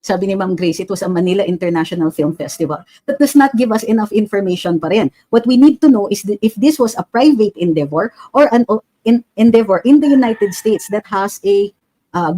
Sabi ni Ma'am Grace, it was a Manila International Film Festival. That does not give us enough information pa rin. What we need to know is if this was a private endeavor or an endeavor in the United States that has a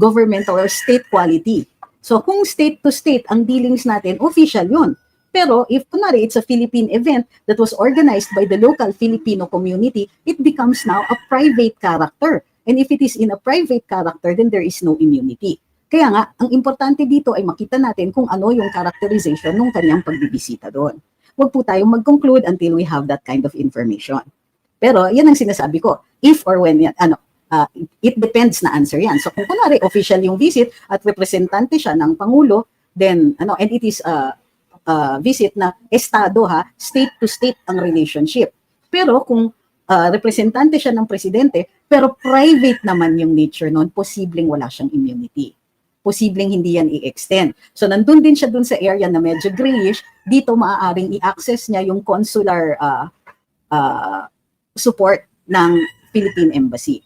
governmental or state quality. So kung state to state ang dealings natin, official yun. Pero if kunwari it's a Philippine event that was organized by the local Filipino community, it becomes now a private character. And if it is in a private character, then there is no immunity. Kaya nga, ang importante dito ay makita natin kung ano yung characterization ng kanyang pagbibisita doon. Huwag po tayong mag-conclude until we have that kind of information. Pero yan ang sinasabi ko, if or when yan, it depends na answer yan. So kung kunwari official yung visit at representante siya ng Pangulo, then and it is visit na estado state to state ang relationship. Pero kung representante siya ng presidente, pero private naman yung nature noon, posibleng wala siyang immunity. Posibleng hindi yan i-extend. So nandun din siya dun sa area na medyo grayish, dito maaaring i-access niya yung consular support ng Philippine Embassy.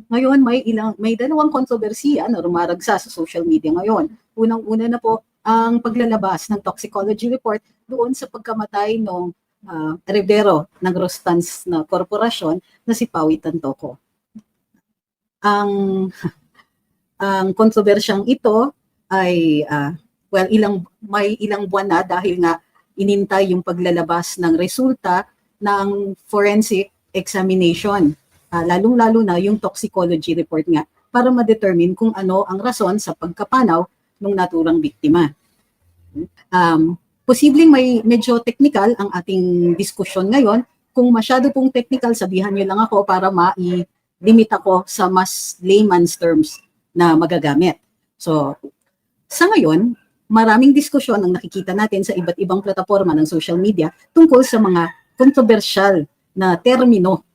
Ngayon, may dalawang kontrobersiya na rumaragsa sa social media ngayon. Unang-una na po ang paglalabas ng toxicology report doon sa pagkamatay ng heredero ng Rostans na korporasyon na si Pawi Tantoco. Ang kontrobersyang ito ay may ilang buwan na dahil nga inintay yung paglalabas ng resulta ng forensic examination. Lalong-lalo na yung toxicology report nga para ma-determine kung ano ang rason sa pagkapanaw ng naturang biktima. Posibleng may medyo technical ang ating diskusyon ngayon. Kung masyado pong technical, sabihan nyo lang ako para ma-limit ako sa mas layman's terms na magagamit. So, sa ngayon, maraming diskusyon ang nakikita natin sa iba't ibang plataforma ng social media tungkol sa mga controversial na termino.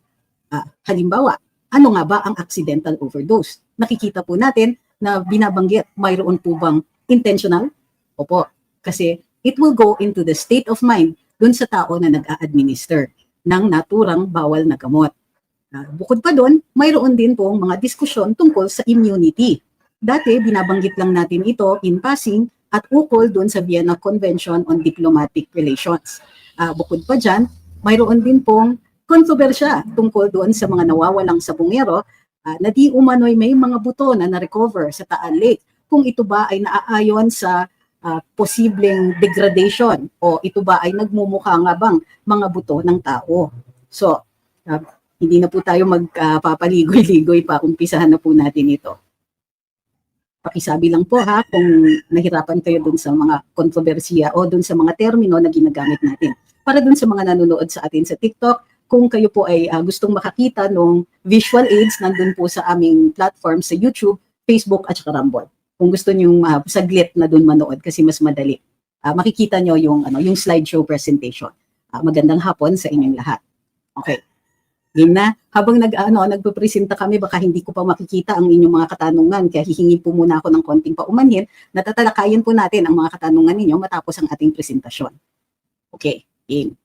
Halimbawa, ano nga ba ang accidental overdose? Nakikita po natin na binabanggit, mayroon po bang intentional? Opo, kasi it will go into the state of mind dun sa tao na nag-a-administer ng naturang bawal na gamot. Bukod pa dun, mayroon din pong mga diskusyon tungkol sa immunity. Dati, binabanggit lang natin ito in passing at ukol dun sa Vienna Convention on Diplomatic Relations. Bukod pa dyan, mayroon din pong kontrobersya tungkol doon sa mga nawawalang sabungero na di umano'y may mga buto na na-recover sa Taal Lake. Kung ito ba ay naaayon sa posibleng degradation o ito ba ay nagmumukha nga bang mga buto ng tao. So, hindi na po tayo magpapaligoy-ligoy pa, umpisahan na po natin ito. Pakisabi lang po kung nahirapan kayo dun sa mga kontrobersiya o dun sa mga termino na ginagamit natin. Para dun sa mga nanonood sa atin sa TikTok, kung kayo po ay gustong makakita ng visual aids, nandun po sa aming platform sa YouTube, Facebook at saka Rumble. Kung gusto niyo saglit na dun manood kasi mas madali. Makikita nyo yung slideshow presentation. Magandang hapon sa inyong lahat. Okay. Game na. Habang nagpupresenta kami, baka hindi ko pa makikita ang inyong mga katanungan, kaya hihingi po muna ako ng konting paumanhin. Natatalakayin po natin ang mga katanungan ninyo matapos ang ating presentasyon. Okay. Game.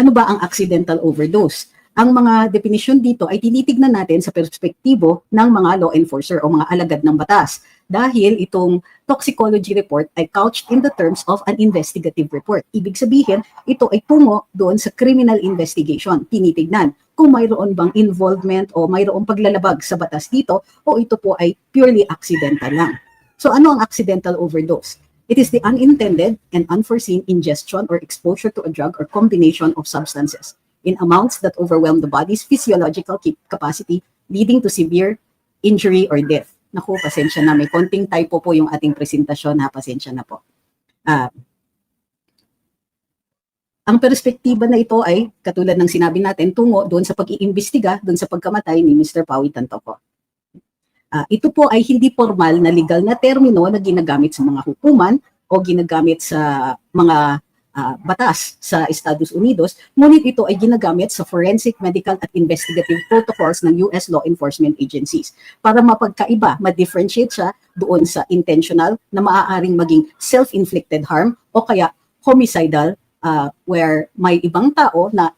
Ano ba ang accidental overdose? Ang mga definisyon dito ay tinitignan natin sa perspektibo ng mga law enforcer o mga alagad ng batas. Dahil itong toxicology report ay couched in the terms of an investigative report. Ibig sabihin, ito ay tungo doon sa criminal investigation. Tinitignan kung mayroon bang involvement o mayroong paglalabag sa batas dito o ito po ay purely accidental lang. So ano ang accidental overdose? It is the unintended and unforeseen ingestion or exposure to a drug or combination of substances in amounts that overwhelm the body's physiological capacity, leading to severe injury or death. Naku, pasensya na. May konting typo po yung ating presentasyon. Pasensya na po. Ang perspektiba na ito ay, katulad ng sinabi natin, tungo doon sa pag-iimbestiga, doon sa pagkamatay ni Mr. Pawi Tantoco. Ito po ay hindi formal na legal na termino na ginagamit sa mga hukuman o ginagamit sa mga batas sa Estados Unidos, ngunit ito ay ginagamit sa forensic, medical at investigative protocols ng US law enforcement agencies para mapagkaiba, ma-differentiate siya doon sa intentional na maaaring maging self-inflicted harm o kaya homicidal where may ibang tao na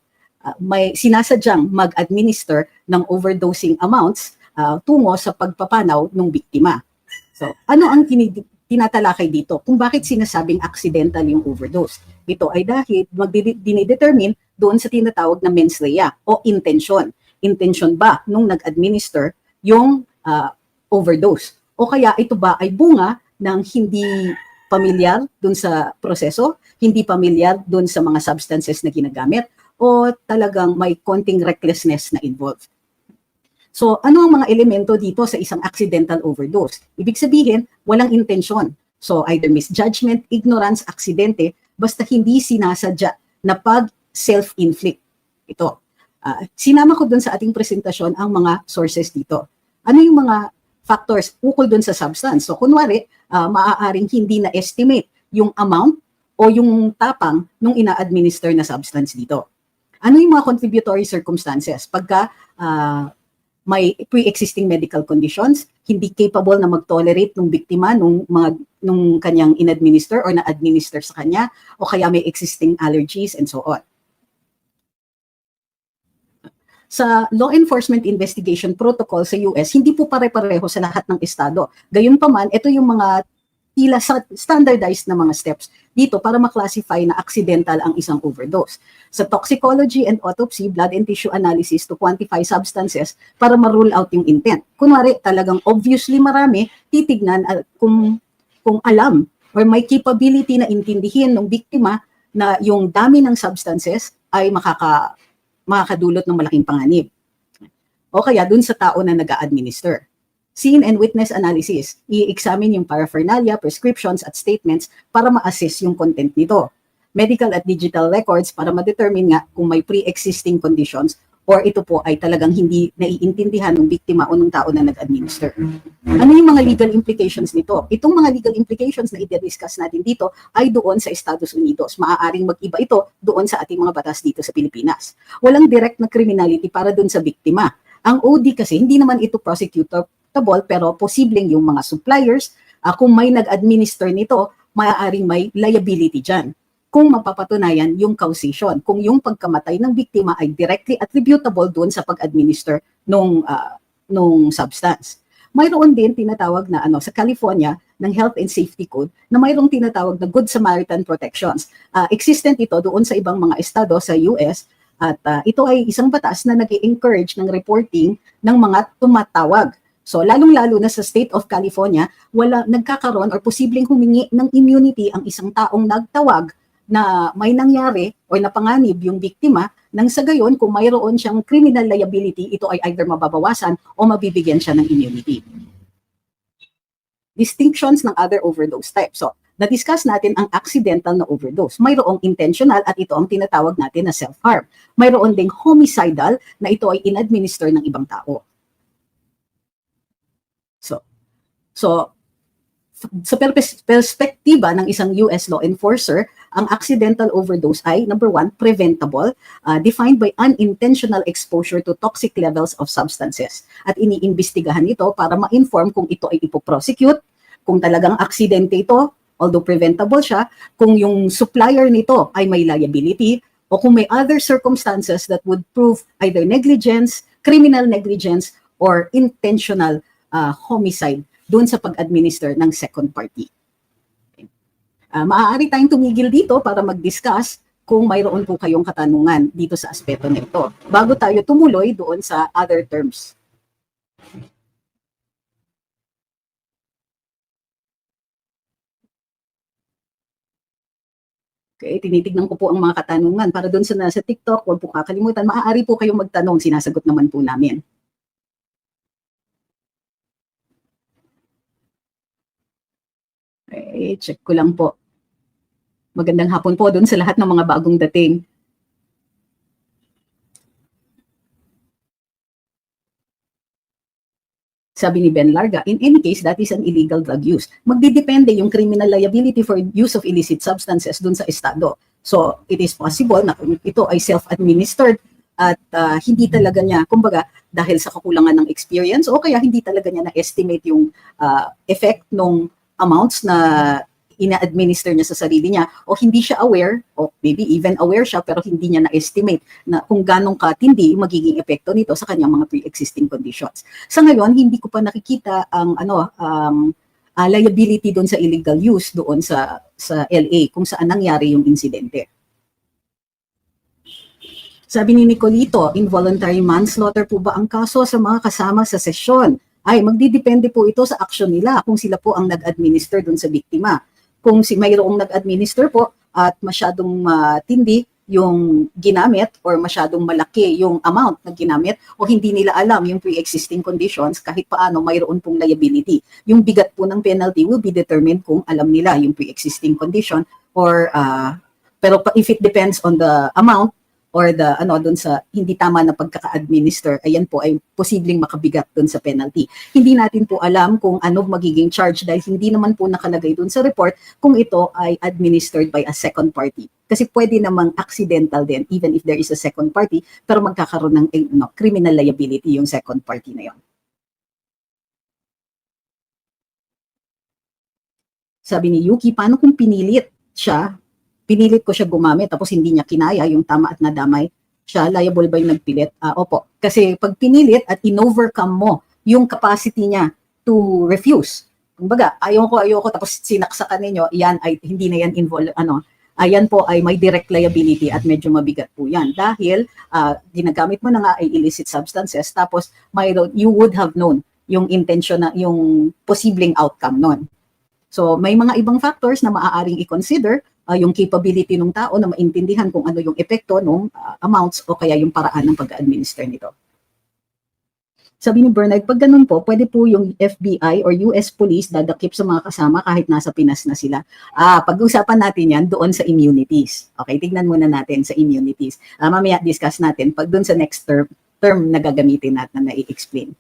may sinasadyang mag-administer ng overdosing amounts tungo sa pagpapanaw ng biktima. So, ano ang tinatalakay dito? Kung bakit sinasabing accidental yung overdose? Ito ay dahil dinidetermine doon sa tinatawag na mens rea o intention. Intention ba nung nag-administer yung overdose? O kaya ito ba ay bunga ng hindi pamilyar doon sa proseso, hindi pamilyar doon sa mga substances na ginagamit, o talagang may konting recklessness na involved? So, ano ang mga elemento dito sa isang accidental overdose? Ibig sabihin, walang intensyon. So, either misjudgment, ignorance, aksidente, basta hindi sinasadya na pag-self-inflict. Ito. Sinama ko dun sa ating presentasyon ang mga sources dito. Ano yung mga factors ukol dun sa substance? So, kunwari, maaaring hindi na-estimate yung amount o yung tapang nung ina-administer na substance dito. Ano yung mga contributory circumstances? Pagka may pre-existing medical conditions, hindi capable na mag-tolerate ng biktima nung kanyang in-administer or na-administer sa kanya, o kaya may existing allergies and so on. Sa law enforcement investigation protocol sa US, hindi po pare-pareho sa lahat ng estado. Gayunpaman, ito yung mga tila standardized na mga steps dito para ma-classify na accidental ang isang overdose. Sa toxicology and autopsy, blood and tissue analysis to quantify substances para ma-rule out yung intent. Kunwari, talagang obviously marami, titignan kung alam or may capability na intindihin ng biktima na yung dami ng substances ay makakadulot ng malaking panganib. O kaya dun sa tao na nag-a-administer. Scene and witness analysis, i-examine yung paraphernalia, prescriptions at statements para ma-assess yung content nito. Medical at digital records para ma-determine nga kung may pre-existing conditions or ito po ay talagang hindi naiintindihan ng biktima o ng tao na nag-administer. Ano yung mga legal implications nito? Itong mga legal implications na i-discuss natin dito ay doon sa Estados Unidos. Maaaring mag-iba ito doon sa ating mga batas dito sa Pilipinas. Walang direct na criminality para doon sa biktima. Ang OD kasi, hindi naman ito prosecutable, pero posibleng yung mga suppliers, kung may nag-administer nito, maaaring may liability dyan. Kung mapapatunayan yung causation, kung yung pagkamatay ng biktima ay directly attributable doon sa pag-administer nung substance. Mayroon din tinatawag na sa California ng Health and Safety Code na mayroong tinatawag na Good Samaritan Protections. Existent ito doon sa ibang mga estado sa US at ito ay isang batas na nag-i-encourage ng reporting ng mga tumatawag. So, lalong-lalo na sa State of California, nagkakaroon or posibleng humingi ng immunity ang isang taong nagtawag na may nangyari o napanganib yung biktima, nang sa gayon, kung mayroon siyang criminal liability, ito ay either mababawasan o mabibigyan siya ng immunity. Distinctions ng other overdose types. So, na-discuss natin ang accidental na overdose. Mayroong intentional at ito ang tinatawag natin na self-harm. Mayroon ding homicidal na ito ay in-administer ng ibang tao. So, sa perspektiba ng isang US law enforcer, ang accidental overdose ay, number one, preventable, defined by unintentional exposure to toxic levels of substances. At iniimbestigahan ito para ma-inform kung ito ay ipoprosecute, kung talagang aksidente ito, although preventable siya, kung yung supplier nito ay may liability, o kung may other circumstances that would prove either negligence, criminal negligence, or intentional homicide doon sa pag-administer ng second party. Maaari tayong tumigil dito para mag-discuss kung mayroon po kayong katanungan dito sa aspeto nito, bago tayo tumuloy doon sa other terms. Okay, tinitignan ko po ang mga katanungan. Para doon sa nasa TikTok, huwag po kakalimutan, maaari po kayong magtanong, sinasagot naman po namin. Okay, check ko lang po. Magandang hapon po doon sa lahat ng mga bagong dating. Sabi ni Ben Larga, in any case, that is an illegal drug use. Magdidepende yung criminal liability for use of illicit substances dun sa estado. So, it is possible na ito ay self-administered at hindi talaga niya, kumbaga, dahil sa kakulangan ng experience o kaya hindi talaga niya na-estimate yung effect ng amounts na ina-administer niya sa sarili niya o hindi siya aware o maybe even aware siya pero hindi niya na-estimate na kung ganong katindi yung magiging epekto nito sa kanyang mga pre-existing conditions. Sa ngayon, hindi ko pa nakikita ang liability doon sa illegal use doon sa LA kung saan nangyari yung insidente. Sabi ni Nicolito, involuntary manslaughter po ba ang kaso sa mga kasama sa sesyon? Ay, magdidepende po ito sa aksyon nila kung sila po ang nag-administer doon sa biktima. Kung mayroong nag-administer po at masyadong matindi yung ginamit or masyadong malaki yung amount na ginamit o hindi nila alam yung pre-existing conditions, kahit paano mayroon pong liability. Yung bigat po ng penalty will be determined kung alam nila yung pre-existing condition or pero if it depends on the amount or the doon sa hindi tama na pagkaka-administer, ayan po ay posibleng makabigat doon sa penalty. Hindi natin po alam kung ano magiging charge dahil hindi naman po nakalagay doon sa report kung ito ay administered by a second party. Kasi pwede namang accidental din even if there is a second party pero magkakaroon ng criminal liability yung second party na yon. Sabi ni Yuki, paano kung pinilit ko siya gumamit tapos hindi niya kinaya yung tama at nadamay siya, liable ba yung nagpilit? Opo. Kasi pag pinilit at in-overcome mo yung capacity niya to refuse. Kumbaga, ayoko tapos sinaksakan ninyo, yan ay hindi na yan ayan po ay may direct liability at medyo mabigat po yan dahil ginagamit mo na nga ay illicit substances tapos you would have known yung intention na yung posibleng outcome nun. So may mga ibang factors na maaaring i-consider, yung capability ng tao na maintindihan kung ano yung epekto ng amounts o kaya yung paraan ng pag-administer nito. Sabi ni Bernard, pag ganun po, pwede po yung FBI or US Police dadakip sa mga kasama kahit nasa Pinas na sila. Pag-usapan natin yan doon sa immunities. Okay, tignan muna natin sa immunities. Mamaya discuss natin pag doon sa next term na gagamitin natin na i-explain.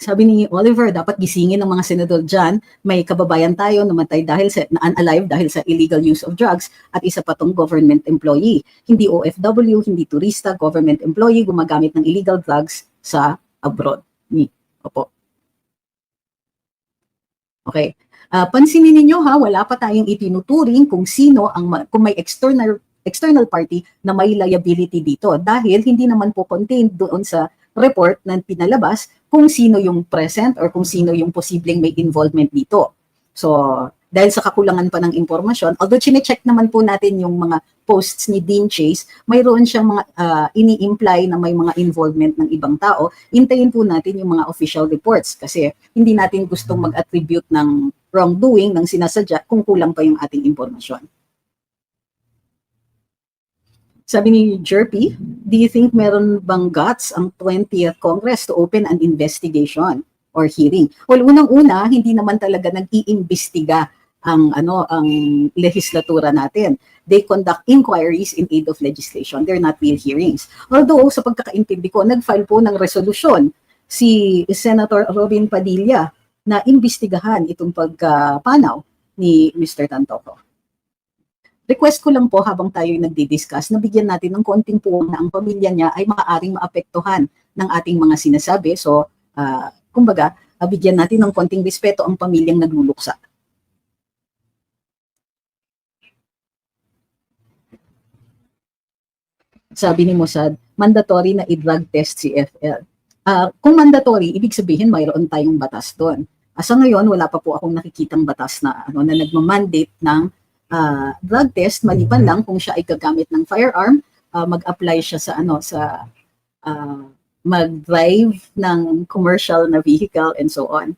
Sabi ni Oliver, dapat gisingin ng mga senador dyan. May kababayan tayo namatay unalive dahil sa illegal use of drugs at isa pa tong government employee. Hindi OFW, hindi turista, government employee gumagamit ng illegal drugs sa abroad. Opo. Okay. Pansinin ninyo wala pa tayong itinuturing kung kung may external party na may liability dito dahil hindi naman po contained doon sa report na pinalabas kung sino yung present or kung sino yung posibleng may involvement dito. So, dahil sa kakulangan pa ng impormasyon, although chine-check naman po natin yung mga posts ni Dean Chase, mayroon siyang mga ini-imply na may mga involvement ng ibang tao. Hintayin po natin yung mga official reports kasi hindi natin gustong mag-attribute ng wrongdoing ng sinasadya kung kulang pa yung ating impormasyon. Sabi ni Jerpy, do you think meron bang guts ang 20th Congress to open an investigation or hearing? Well, unang-una, hindi naman talaga nag-iimbestiga ang legislatura natin. They conduct inquiries in aid of legislation. They're not real hearings. Although, sa pagkakaintindi ko, nag-file po ng resolusyon si Senator Robin Padilla na imbestigahan itong pagpanaw ni Mr. Tantoco. Request ko lang po habang tayo'y nagdi-discuss na bigyan natin ng konting puwang na ang pamilya niya ay maaaring maapektuhan ng ating mga sinasabi. So, kumbaga, bigyan natin ng konting respeto ang pamilyang nagluluksa. Sabi ni Mossad, mandatory na i-drug test si FL. Kung mandatory, ibig sabihin mayroon tayong batas doon. Sa ngayon, wala pa po akong nakikitang batas na nagmamandate ng drug test maliban lang kung siya ay gagamit ng firearm, mag-apply siya sa mag-drive ng commercial na vehicle and so on.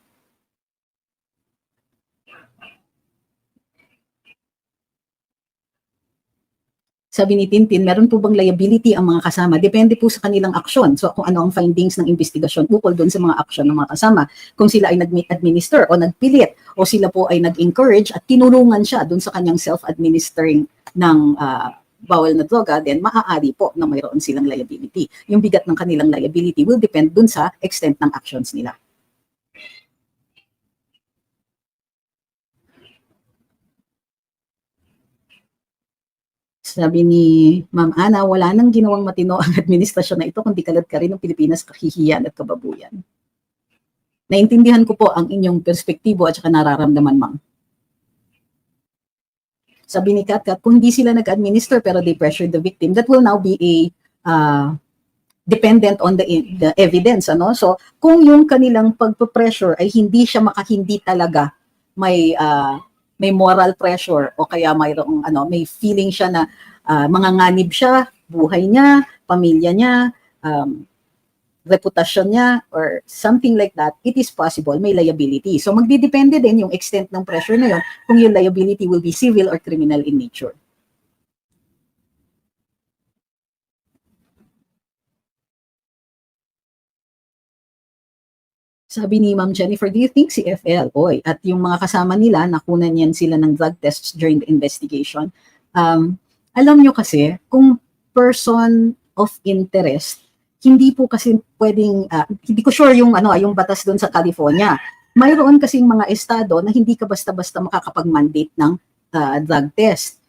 Sabi ni Tintin, meron po bang liability ang mga kasama? Depende po sa kanilang aksyon. So kung ano ang findings ng investigasyon ukol doon sa mga aksyon ng mga kasama. Kung sila ay nag-administer o nagpilit o sila po ay nag-encourage at tinulungan siya doon sa kanyang self-administering ng bawal na droga, then maaari po na mayroon silang liability. Yung bigat ng kanilang liability will depend dun sa extent ng actions nila. Sabi ni Ma'am Ana, wala nang ginawang matino ang administrasyon na ito kundi kalad ka rin ng Pilipinas, kahihiyan at kababuyan. Naintindihan ko po ang inyong perspektibo at saka nararamdaman, ma'am. Sabi ni Katkat, kung hindi sila nag-administer pero they pressured the victim, that will now be a dependent on the evidence. Ano? So, kung yung kanilang pagpa-pressure ay hindi siya makahindi talaga may moral pressure o kaya mayroong may feeling siya na manganganib siya, buhay niya, pamilya niya, reputasyon niya or something like that, it is possible may liability. So magdidepende din yung extent ng pressure na yun kung yung liability will be civil or criminal in nature. Sabi ni Ma'am Jennifer, do you think si FL, at yung mga kasama nila, nakunan yan sila ng drug tests during the investigation? Alam nyo kasi, kung person of interest, hindi po kasi pwedeng, hindi ko sure yung batas doon sa California. Mayroon kasing mga estado na hindi ka basta-basta makakapag-mandate ng drug test.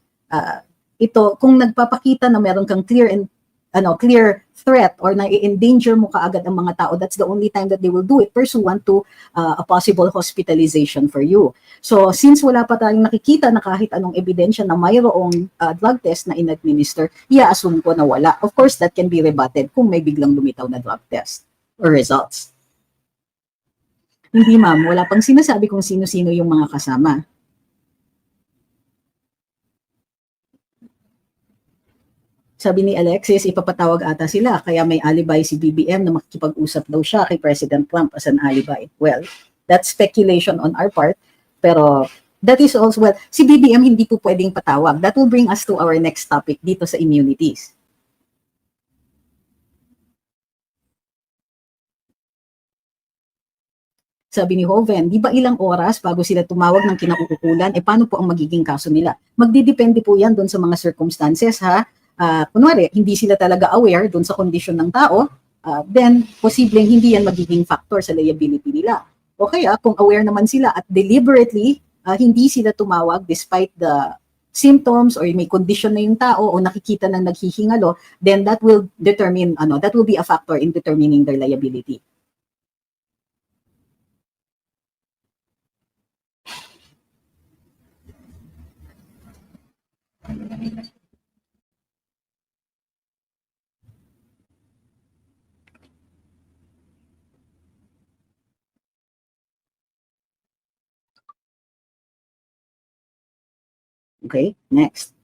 Ito, kung nagpapakita na meron kang clear threat or na-endanger mo kaagad ang mga tao, that's the only time that they will do it pursuant to a possible hospitalization for you. So, since wala pa tayong nakikita na kahit anong ebidensya na mayroong drug test na in-administer, i-assume ko na wala. Of course, that can be rebutted kung may biglang lumitaw na drug test or results. Hindi ma'am, wala pang sinasabi kung sino-sino yung mga kasama. Sabi ni Alexis, ipapatawag ata sila, kaya may alibi si BBM na makikipag-usap daw siya kay President Trump as an alibi. Well, that's speculation on our part, pero that is also, si BBM hindi po pwedeng patawag. That will bring us to our next topic dito sa immunities. Sabi ni Hoven, di ba ilang oras bago sila tumawag ng kinauukulan, paano po ang magiging kaso nila? Magdidepende po yan doon sa mga circumstances, ha? Kunwari, hindi sila talaga aware doon sa kondisyon ng tao, then posibleng hindi yan magiging factor sa liability nila. O kaya, kung aware naman sila at deliberately, hindi sila tumawag despite the symptoms or may condition na yung tao o nakikita ng naghihingalo, then that will determine, that will be a factor in determining their liability. Okay, next.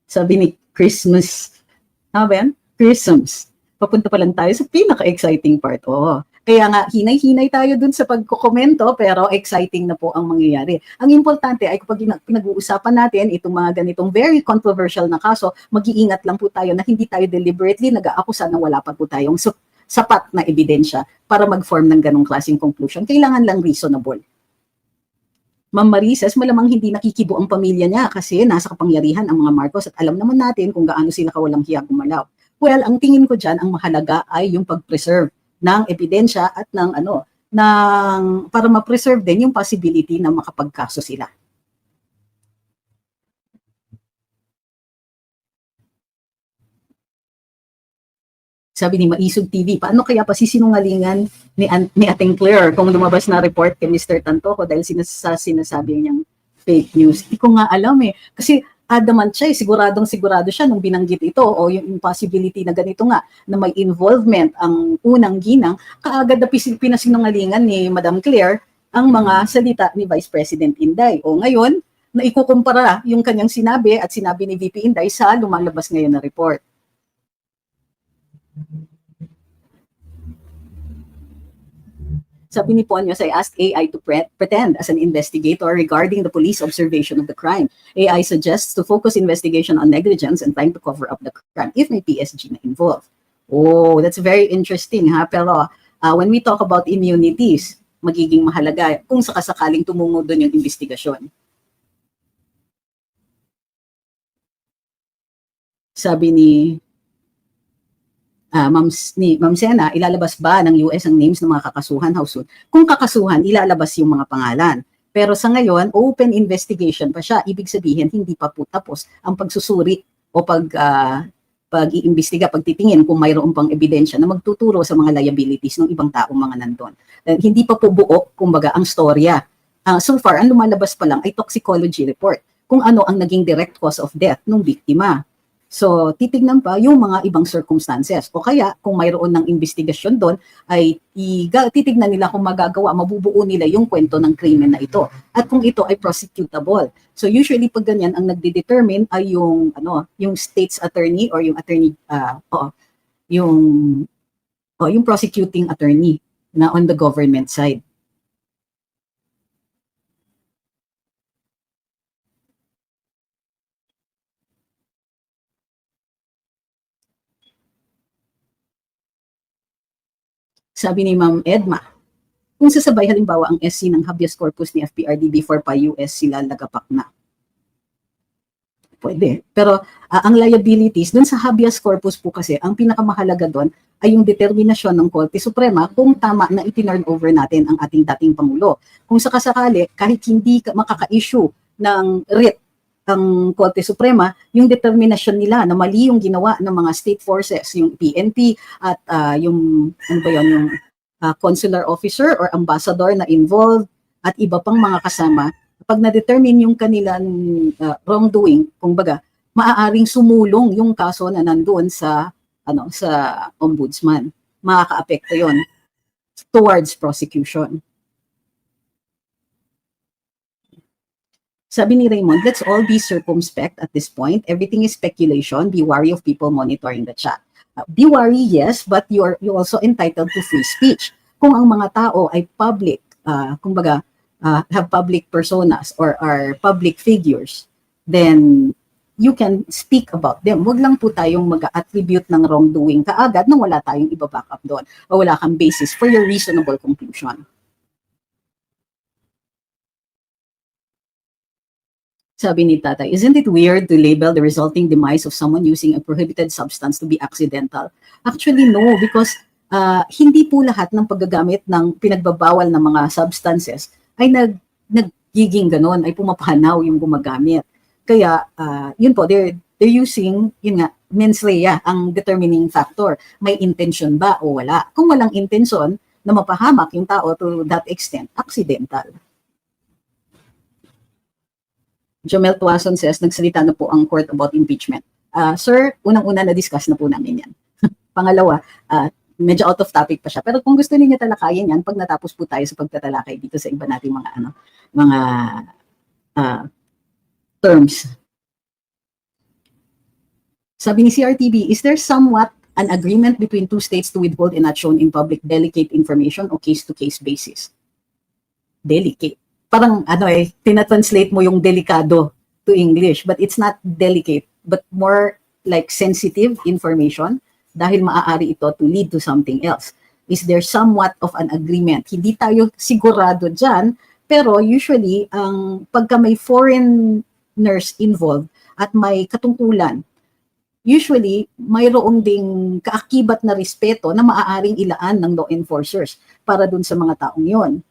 Sabi ni Christmas, Ben? Christmas. Papunta pa lang tayo sa pinaka-exciting part. Kaya nga, hinay-hinay tayo dun sa pagkukomento, pero exciting na po ang mangyayari. Ang importante ay kapag pinag-uusapan natin itong mga ganitong very controversial na kaso, mag-iingat lang po tayo na hindi tayo deliberately nag-aakusa na wala pa po tayong sapat na ebidensya para mag-form ng ganong klaseng conclusion. Kailangan lang reasonable. Ma'am Marices, malamang hindi nakikibo ang pamilya niya kasi nasa kapangyarihan ang mga Marcos at alam naman natin kung gaano sila kawalang hiya gumalaw. Well, ang tingin ko dyan, ang mahalaga ay yung pag-preserve ng ebidensya at para ma-preserve din yung possibility na makapagkaso sila. Sabi ni Maisog TV, paano kaya pasisinungalingan ni Ating Claire kung lumabas na report kay Mr. Tantoco dahil sinasabi niyang fake news? Hindi ko nga alam Kasi adamant siya sigurado siya nung binanggit ito o yung possibility na ganito nga na may involvement ang unang ginang, kaagad na pinasinungalingan ni Madam Claire ang mga salita ni Vice President Inday. O ngayon, na ikukumpara yung kanyang sinabi at sinabi ni VP Inday sa lumalabas ngayon na report. Sabi ni Ponyos, I asked AI to pretend as an investigator regarding the police observation of the crime. AI suggests to focus investigation on negligence and trying to cover up the crime if may PSG na involved. Oh, that's very interesting, ha? Pero when we talk about immunities, magiging mahalaga kung sakasakaling tumungo doon yung investigasyon. Sabi ni Ma'am Sena, ilalabas ba ng US ang names ng mga kakasuhan? How soon? Kung kakasuhan, ilalabas yung mga pangalan. Pero sa ngayon, open investigation pa siya. Ibig sabihin, hindi pa po tapos ang pagsusuri o pag-iimbestiga, pagtitingin kung mayroon pang ebidensya na magtuturo sa mga liabilities ng ibang taong mga nandun. Hindi pa po buo, kumbaga, ang storya. So far, ang lumalabas pa lang ay toxicology report kung ano ang naging direct cause of death ng biktima. So, titignan pa yung mga ibang circumstances. O kaya, kung mayroon ng investigasyon doon, ay titignan nila kung magagawa, mabubuo nila yung kwento ng krimen na ito. At kung ito ay prosecutable. So, usually, pag ganyan, ang nagde-determine ay yung state's attorney or yung attorney, yung prosecuting attorney na on the government side. Sabi ni Ma'am Edma, kung sasabay halimbawa ang SC ng habeas corpus ni FPRD before pa US sila lagapak na. Pwede. Pero ang liabilities, dun sa habeas corpus po kasi, ang pinakamahalaga doon ay yung determinasyon ng Korte Suprema kung tama na itinurn over natin ang ating dating Pangulo. Kung sakasakali, kahit hindi makaka-issue ng writ ang Korte Suprema, yung determinasyon nila na mali yung ginawa ng mga state forces, yung PNP at yung consular officer or ambassador na involved at iba pang mga kasama, pag na-determine yung kanilang wrongdoing, kumbaga, maaaring sumulong yung kaso na nandoon sa ombudsman. Makaka-apekto yon towards prosecution. Sabi ni Raymond, let's all be circumspect at this point. Everything is speculation. Be wary of people monitoring the chat. Be wary, yes, but you're also entitled to free speech. Kung ang mga tao ay public, have public personas or are public figures, then you can speak about them. Huwag lang po tayong mag-attribute ng wrongdoing kaagad nang wala tayong iba-back up doon o wala kang basis for your reasonable conclusion. Sabi ni Tatay, isn't it weird to label the resulting demise of someone using a prohibited substance to be accidental? Actually, no, because hindi po lahat ng paggagamit ng pinagbabawal na mga substances ay nagiging ganon, ay pumapanaw yung gumagamit. Kaya, yun po, they're using, yun nga, mens rea ang determining factor. May intention ba o wala? Kung walang intention na mapahamak yung tao to that extent, accidental. Jomel Tuason says, nagsalita na po ang court about impeachment. Sir, unang-una na-discuss na po namin yan. Pangalawa, medyo out of topic pa siya. Pero kung gusto niyo talakayin yan, pag natapos po tayo sa pagtatalakay dito sa iba nating mga terms. Sabi ni CRTV, is there somewhat an agreement between two states to withhold and not shown in public delicate information o case-to-case basis? Delicate. Parang tinatranslate mo yung delikado to English, but it's not delicate, but more like sensitive information dahil maaari ito to lead to something else. Is there somewhat of an agreement? Hindi tayo sigurado dyan, pero usually, pagka may foreigners involved at may katungkulan, usually, mayroong ding kaakibat na respeto na maaaring ilaan ng law enforcers para dun sa mga taong yon.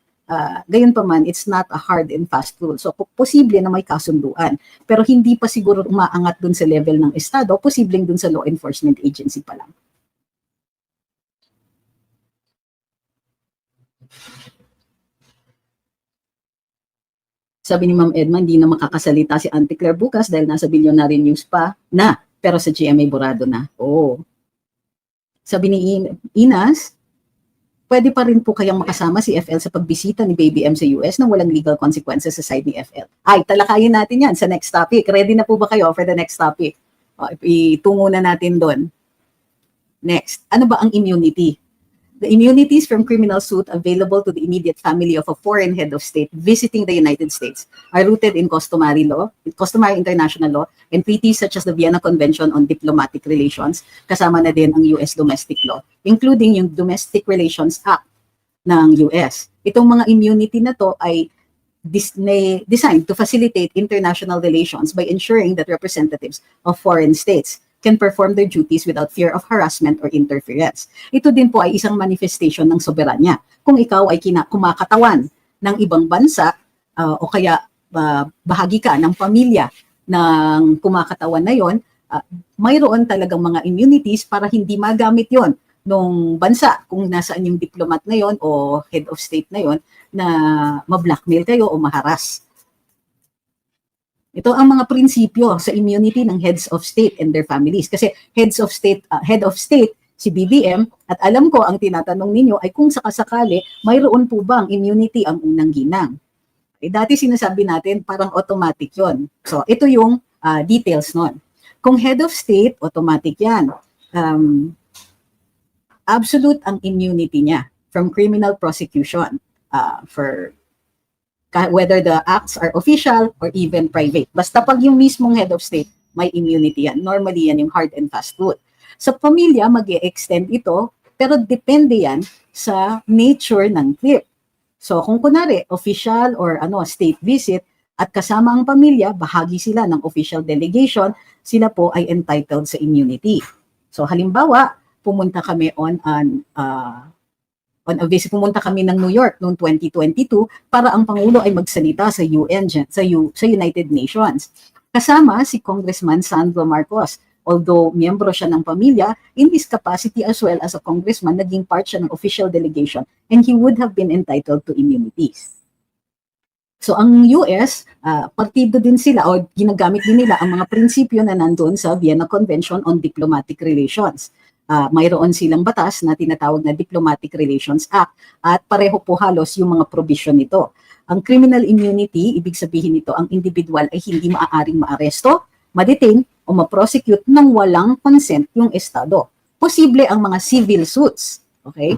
Gayon pa man, it's not a hard and fast rule. So, posible na may kasunduan. Pero hindi pa siguro umaangat dun sa level ng Estado, posibleng dun sa law enforcement agency pa lang. Sabi ni Ma'am Edma, hindi na makakasalita si Auntie Claire bukas dahil nasa Billionaire News pa na, pero sa GMA Borado na. Oh. Sabi ni Inas, pwede pa rin po kayang makasama si FL sa pagbisita ni Baby M sa US nang walang legal consequences sa side ni FL. Ay, talakayin natin yan sa next topic. Ready na po ba kayo for the next topic? Itungo na natin doon. Next, ano ba ang immunity? The immunities from criminal suit available to the immediate family of a foreign head of state visiting the United States are rooted in customary law, customary international law, and treaties such as the Vienna Convention on Diplomatic Relations, kasama na din ang US domestic law, including yung Domestic Relations Act ng US. Itong mga immunity na to ay designed to facilitate international relations by ensuring that representatives of foreign states can perform their duties without fear of harassment or interference. Ito din po ay isang manifestation ng soberanya. Kung ikaw ay kumakatawan ng ibang bansa o kaya bahagi ka ng pamilya ng kumakatawan na yon, mayroon talagang mga immunities para hindi magamit yon nung bansa kung nasaan yung diplomat na yon o head of state na yon na ma-blackmail kayo o maharas. Ito ang mga prinsipyo sa immunity ng heads of state and their families. Kasi head of state, si BBM, at alam ko ang tinatanong ninyo ay kung sakasakali, mayroon po bang immunity ang unang ginang? Dati sinasabi natin parang automatic yon. So ito yung details nun. Kung head of state, automatic yan. Absolute ang immunity niya from criminal prosecution for whether the acts are official or even private. Basta pag yung mismong head of state, may immunity yan. Normally yan yung hard and fast rule. Sa pamilya, mag-e-extend ito, pero depende yan sa nature ng clip. So kung kunwari, official or state visit, at kasama ang pamilya, bahagi sila ng official delegation, sila po ay entitled sa immunity. So halimbawa, pumunta kami on a visit, pumunta kami ng New York noong 2022 para ang Pangulo ay magsalita sa UN, sa United Nations. Kasama si Congressman Sandro Marcos. Although miyembro siya ng pamilya, in this capacity as well as a congressman, naging part siya ng official delegation and he would have been entitled to immunities. So ang US, partido din sila o ginagamit din nila ang mga prinsipyo na nandun sa Vienna Convention on Diplomatic Relations. Mayroon silang batas na tinatawag na Diplomatic Relations Act at pareho po halos yung mga provision nito. Ang criminal immunity, ibig sabihin nito, ang individual ay hindi maaaring maaresto, ma-detain o ma-prosecute nang walang consent yung Estado. Posible ang mga civil suits, okay?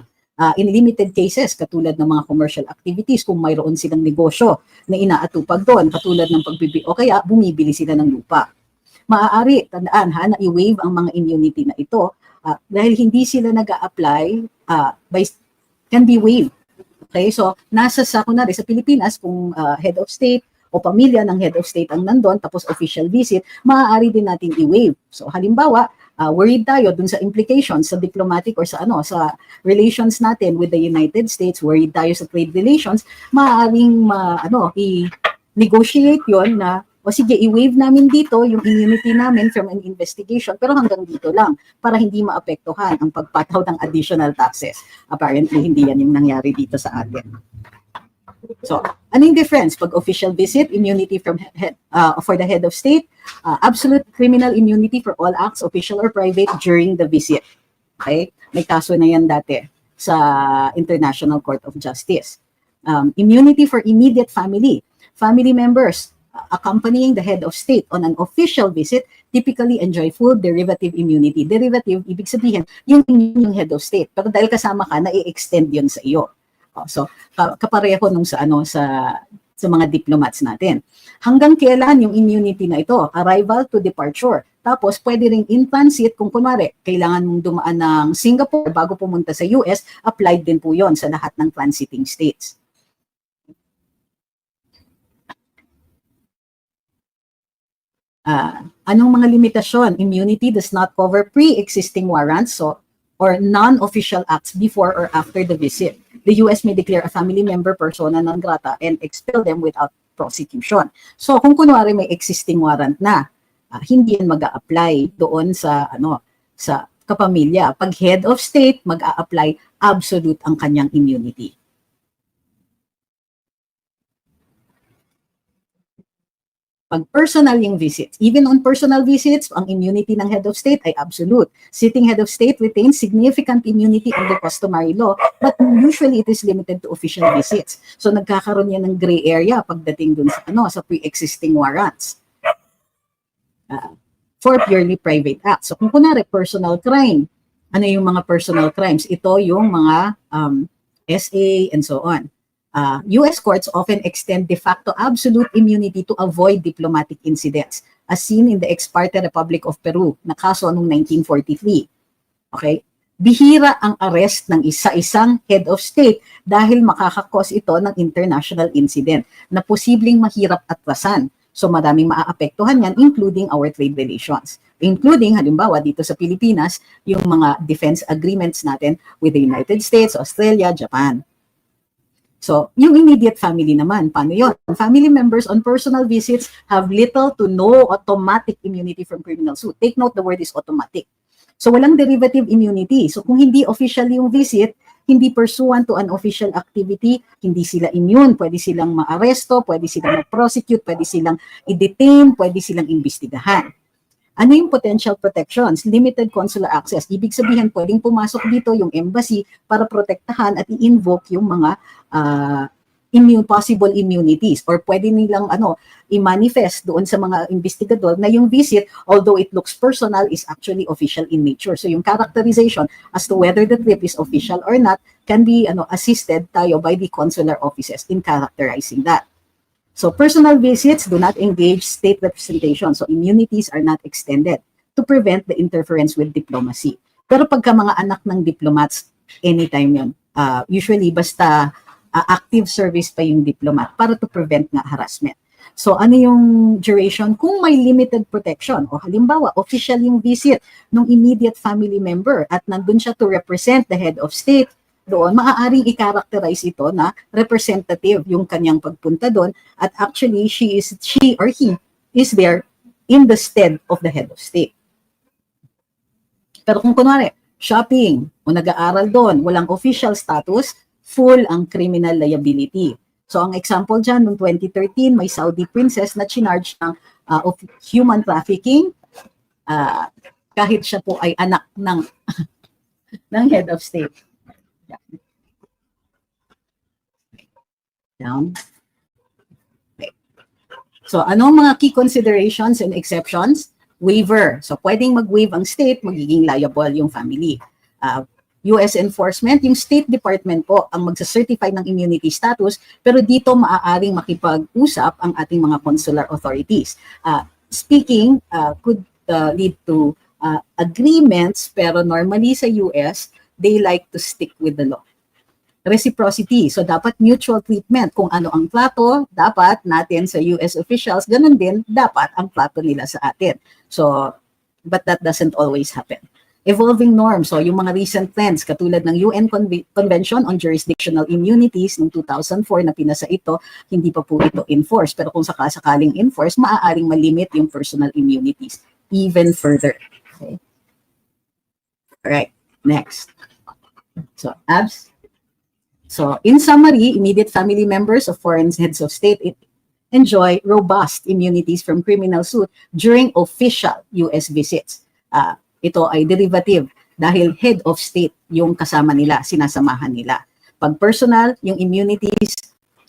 In limited cases, katulad ng mga commercial activities, kung mayroon silang negosyo na inaatupag doon, katulad ng o kaya bumibili sila ng lupa. Maaari, tandaan na i-waive ang mga immunity na ito dahil hindi sila nag-a-apply, can be waived. Okay, so nasa sa Pilipinas, kung head of state o pamilya ng head of state ang nandun, tapos official visit, maaari din natin i-waive. So halimbawa, worried tayo dun sa implications sa diplomatic or sa relations natin with the United States, worried tayo sa trade relations, maaaring i-negotiate yon na o sige, i-waive namin dito yung immunity namin from an investigation, pero hanggang dito lang, para hindi maapektuhan ang pagpataw ng additional taxes. Apparently, hindi yan yung nangyari dito sa atin. So, anong difference? Pag official visit, immunity from for the head of state, absolute criminal immunity for all acts, official or private, during the visit. Okay? May kaso na yan dati sa International Court of Justice. Immunity for immediate family. Family members accompanying the head of state on an official visit typically enjoy full derivative immunity. Derivative, ibig sabihin, yung head of state. Pero dahil kasama ka, na-i-extend yun sa iyo. So, kapareho nung sa mga diplomats natin. Hanggang kailan yung immunity na ito? Arrival to departure. Tapos, pwede ring in transit kung kunwari, kailangan mong dumaan ng Singapore bago pumunta sa US, applied din po yon sa lahat ng transiting states. Anong mga limitasyon? Immunity does not cover pre-existing warrants or non-official acts before or after the visit. The US may declare a family member persona non grata and expel them without prosecution. So kung kunwari may existing warrant na, hindi yan mag-a-apply doon sa kapamilya. Pag head of state, mag-a-apply absolute ang kanyang immunity. Pag personal yung visits, even on personal visits, ang immunity ng head of state ay absolute. Sitting head of state retains significant immunity under customary law, but usually it is limited to official visits. So nagkakaroon yan ng gray area pagdating dun sa pre-existing warrants. For purely private acts. So kung kunwari personal crime, ano yung mga personal crimes? Ito yung mga SA and so on. US courts often extend de facto absolute immunity to avoid diplomatic incidents, as seen in the ex parte Republic of Peru na kaso noong 1943. Okay? Bihira ang arrest ng isa-isang head of state dahil makakakos ito ng international incident na posibleng mahirap atrasan. So maraming maaapektuhan yan, including our trade relations. including halimbawa dito sa Pilipinas, yung mga defense agreements natin with the United States, Australia, Japan. So, yung immediate family naman, paano yun? Family members on personal visits have little to no automatic immunity from criminal suit. Take note, the word is automatic. So, walang derivative immunity. So, kung hindi official yung visit, hindi pursuant to an official activity, hindi sila immune, pwede silang maaresto, pwede silang ma-prosecute, pwede silang i-detain, pwede silang imbestigahan. Ano yung potential protections? Limited consular access. Ibig sabihin, pwedeng pumasok dito yung embassy para protektahan at i-invoke yung mga possible immunities, or pwede nilang i-manifest doon sa mga investigador na yung visit, although it looks personal, is actually official in nature. So yung characterization as to whether the trip is official or not can be assisted tayo by the consular offices in characterizing that. So personal visits do not engage state representation. So immunities are not extended to prevent the interference with diplomacy. Pero pagka mga anak ng diplomats, anytime yun. Usually basta active service pa yung diplomat para to prevent nga harassment. So ano yung duration? Kung may limited protection, o halimbawa official yung visit ng immediate family member at nandun siya to represent the head of state, doon, maaaring i-characterize ito na representative yung kanyang pagpunta doon, at actually she or he is there in the stead of the head of state. Pero kung kunwari, shopping o nag-aaral doon, walang official status, full ang criminal liability. So ang example dyan, noong 2013, may Saudi princess na chinarge of human trafficking, kahit siya po ay anak ng head of state. Down. Okay. So, anong mga key considerations and exceptions? Waiver. So, pwedeng mag-waive ang state, magiging liable yung family. US enforcement, yung State Department po ang magsa-certify ng immunity status, pero dito maaaring makipag-usap ang ating mga consular authorities. Speaking could lead to agreements, pero normally sa US, they like to stick with the law. Reciprocity. So, dapat mutual treatment. Kung ano ang plato, dapat natin sa US officials, ganun din, dapat ang plato nila sa atin. So, but that doesn't always happen. Evolving norms. So, yung mga recent trends, katulad ng UN Convention on Jurisdictional Immunities noong 2004 na pinasa ito, hindi pa po ito enforced. Pero kung sakasakaling enforced, maaaring malimit yung personal immunities even further. Okay. Alright, next. So, abs. So, in summary, immediate family members of foreign heads of state enjoy robust immunities from criminal suit during official US visits. Ito ay derivative dahil head of state yung kasama nila, sinasamahan nila. Pag personal, yung immunities,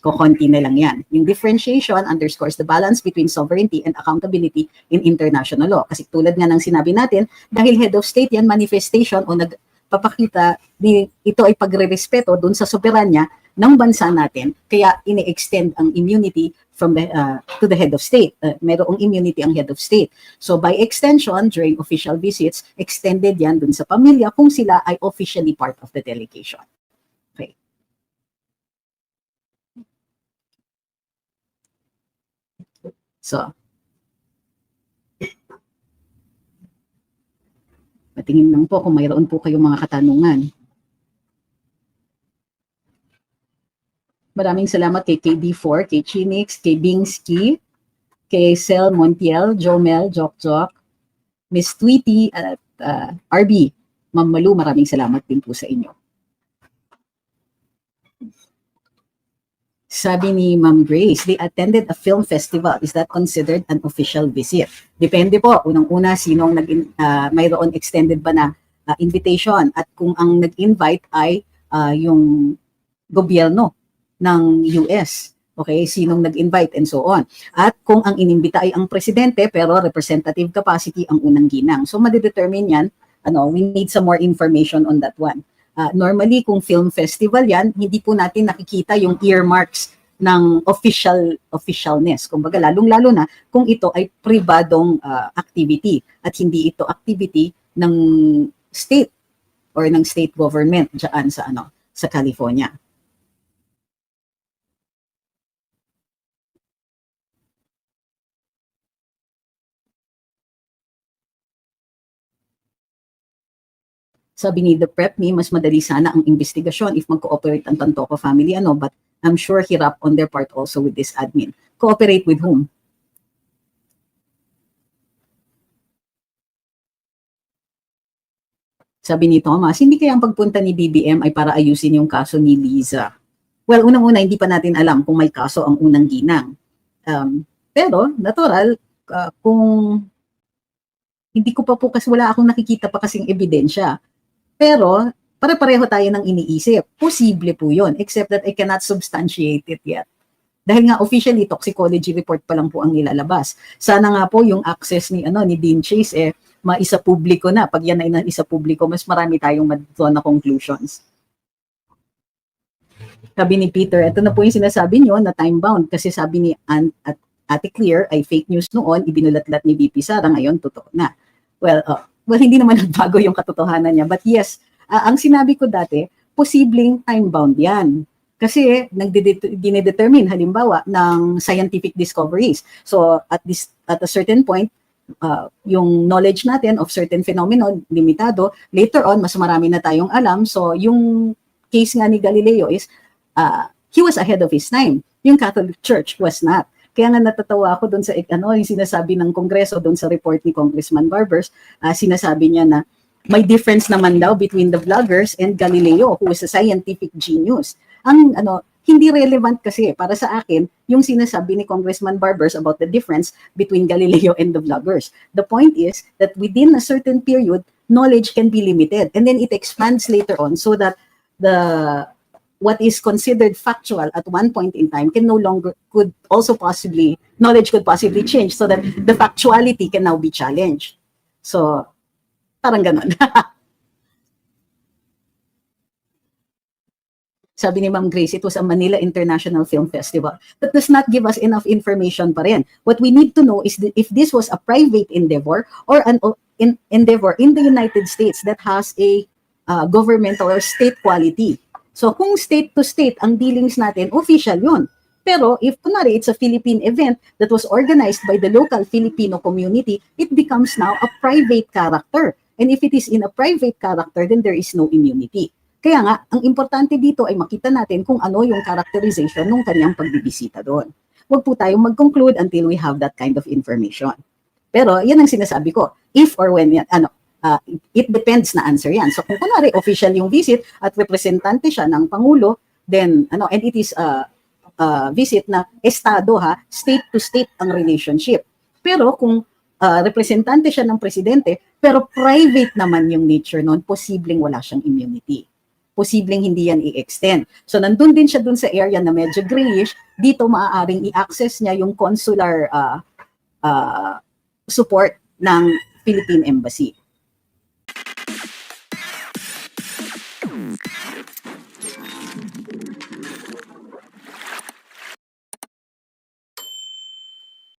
kukunti na lang yan. Yung differentiation underscores the balance between sovereignty and accountability in international law. Kasi tulad nga ng sinabi natin, dahil head of state yan, manifestation o nagpapakita, ito ay pagre-respeto dun sa soberanya ng bansa natin, kaya ini-extend ang immunity from to the head of state. Merong immunity ang head of state. So by extension, during official visits, extended yan dun sa pamilya kung sila ay officially part of the delegation. Okay. So, patingin lang po kung mayroon po kayong mga katanungan. Maraming salamat kay KD4, kay Chinix, kay Bingsky, kay Sel Montiel, Jomel, Jokjok, Miss Tweety, at RB. Ma'am Malu, maraming salamat din po sa inyo. Sabi ni Ma'am Grace, they attended a film festival. Is that considered an official visit? Depende po. Unang-una, sinong mayroon extended ba na invitation, at kung ang nag-invite ay yung gobyerno ng US. Okay, sinong nag-invite and so on. At kung ang inimbita ay ang presidente pero representative capacity ang unang ginang. So madidetermine yan, we need some more information on that one. Normally kung film festival yan, hindi po natin nakikita yung earmarks ng officialness. Kumbaga lalong-lalo na kung ito ay pribadong activity at hindi ito activity ng state or ng state government diyan sa California. Sabi ni The Prep Me, mas madali sana ang investigasyon if mag-cooperate ang Tantoco family, but I'm sure hirap on their part also with this admin. Cooperate with whom? Sabi ni Thomas, hindi kaya ang pagpunta ni BBM ay para ayusin yung kaso ni Liza? Well, unang-una, hindi pa natin alam kung may kaso ang unang ginang. Pero, natural, kung hindi ko pa po kasi wala akong nakikita pa kasing ebidensya. Pero, pare-pareho tayo ng iniisip. Posible po yun, except that I cannot substantiate it yet. Dahil nga officially toxicology report pa lang po ang nilalabas. Sana nga po yung access ni Dean Chase maisa publiko na. Pag yan ay naisa publiko, mas marami tayong madito na conclusions. Sabi ni Peter, ito na po yung sinasabi nyo na time-bound kasi sabi ni Ate Clear ay fake news noon, ibinulat-lat ni VP Sara, ngayon totoo na. Well, hindi naman nagbago yung katotohanan niya. But yes, ang sinabi ko dati, posibleng time-bound yan. Kasi dinedetermine halimbawa ng scientific discoveries. So at a certain point, yung knowledge natin of certain phenomenon limitado, later on mas marami na tayong alam. So yung case nga ni Galileo is he was ahead of his time. Yung Catholic Church was not. Kaya nga natatawa ako doon sa yung sinasabi ng Kongreso doon sa report ni Congressman Barbers, sinasabi niya na may difference naman daw between the vloggers and Galileo, who is a scientific genius. Ang hindi relevant kasi para sa akin yung sinasabi ni Congressman Barbers about the difference between Galileo and the vloggers. The point is that within a certain period, knowledge can be limited and then it expands later on so that what is considered factual at one point in time knowledge could possibly change so that the factuality can now be challenged. So, parang ganun. Sabi ni Ma'am Grace, it was a Manila International Film Festival. That does not give us enough information pa rin. What we need to know is if this was a private endeavor or an endeavor in the United States that has a governmental or state quality. So kung state to state ang dealings natin, official yun. Pero if kunwari it's a Philippine event that was organized by the local Filipino community, it becomes now a private character. And if it is in a private character, then there is no immunity. Kaya nga, ang importante dito ay makita natin kung ano yung characterization ng kanyang pagbibisita doon. Huwag po tayong mag-conclude until we have that kind of information. Pero yan ang sinasabi ko. If or when, it depends na answer yan. So kung kunwari official yung visit at representante siya ng Pangulo, then, and it is visit na estado state to state ang relationship. Pero kung representante siya ng presidente, pero private naman yung nature noon, posibleng wala siyang immunity. Posibleng hindi yan i-extend. So nandun din siya dun sa area na medyo grayish, dito maaaring i-access niya yung consular support ng Philippine Embassy.